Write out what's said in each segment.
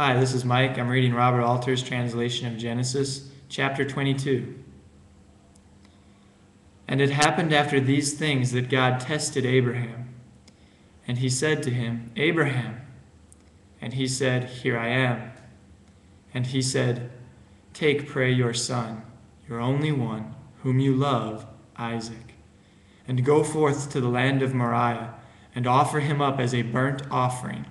Hi, this is Mike. I'm reading Robert Alter's translation of Genesis, chapter 22. And it happened after these things that God tested Abraham. And he said to him, Abraham. And he said, Here I am. And he said, Take, pray, your son, your only one, whom you love, Isaac, and go forth to the land of Moriah, and offer him up as a burnt offering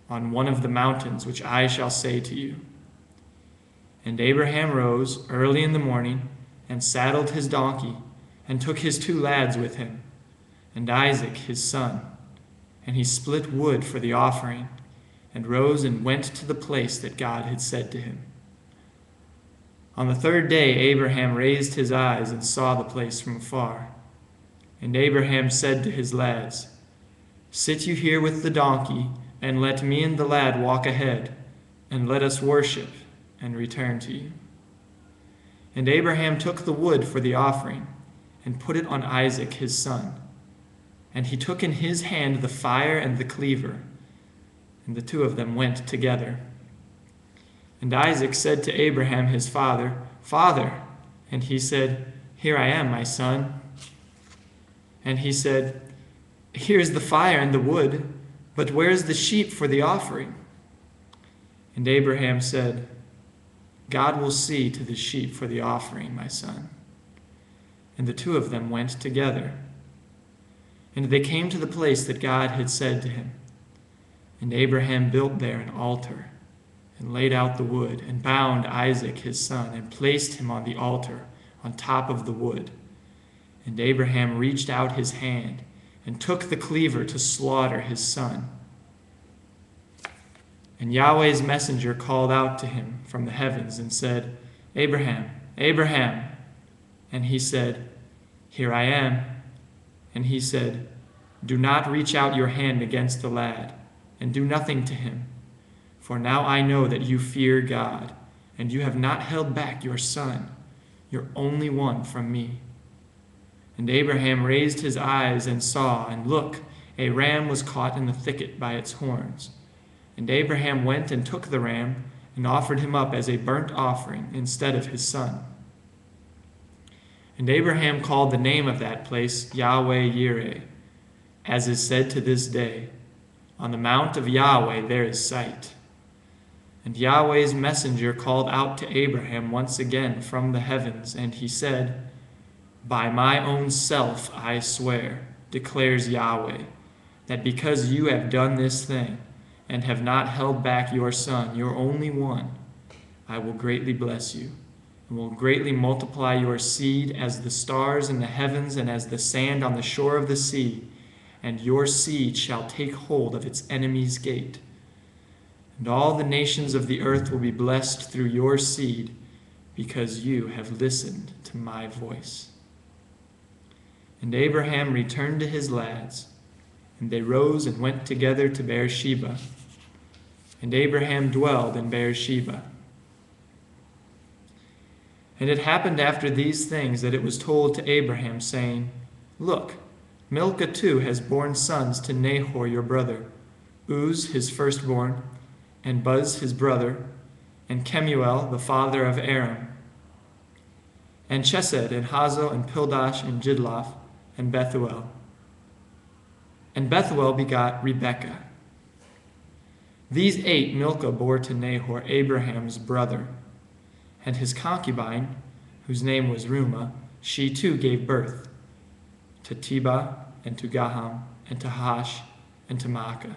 on one of the mountains which I shall say to you. And Abraham rose early in the morning, and saddled his donkey, and took his 2 lads with him, and Isaac his son. And he split wood for the offering, and rose and went to the place that God had said to him. On the 3rd day Abraham raised his eyes and saw the place from afar. And Abraham said to his lads, Sit you here with the donkey, and let me and the lad walk ahead, and let us worship and return to you. And Abraham took the wood for the offering, and put it on Isaac his son. And he took in his hand the fire and the cleaver, and the 2 of them went together. And Isaac said to Abraham his father, Father. And he said, Here I am, my son. And he said, Here is the fire and the wood, but where is the sheep for the offering? And Abraham said, God will see to the sheep for the offering, my son. And the 2 of them went together. And they came to the place that God had said to him. And Abraham built there an altar, and laid out the wood, and bound Isaac his son, and placed him on the altar on top of the wood. And Abraham reached out his hand, and took the cleaver to slaughter his son. And Yahweh's messenger called out to him from the heavens and said, Abraham, Abraham. And he said, Here I am. And he said, Do not reach out your hand against the lad, and do nothing to him. For now I know that you fear God, and you have not held back your son, your only one, from me. And Abraham raised his eyes and saw, and look, a ram was caught in the thicket by its horns. And Abraham went and took the ram, and offered him up as a burnt offering instead of his son. And Abraham called the name of that place Yahweh-Yireh, as is said to this day, On the mount of Yahweh there is sight. And Yahweh's messenger called out to Abraham once again from the heavens, and he said, By my own self I swear, declares Yahweh, that because you have done this thing, and have not held back your son, your only one, I will greatly bless you, and will greatly multiply your seed as the stars in the heavens and as the sand on the shore of the sea, and your seed shall take hold of its enemy's gate. And all the nations of the earth will be blessed through your seed, because you have listened to my voice. And Abraham returned to his lads, and they rose and went together to Beersheba. And Abraham dwelled in Beersheba. And it happened after these things that it was told to Abraham, saying, Look, Milcah too has borne sons to Nahor your brother, Uz his firstborn, and Buz his brother, and Kemuel the father of Aram, and Chesed, and Hazo, and Pildash, and Jidlaph, and Bethuel. And Bethuel begot Rebekah. These 8 Milcah bore to Nahor, Abraham's brother, and his concubine, whose name was Reumah, she too gave birth to Tebah, and to Gaham, and to Hash, and to Maacah.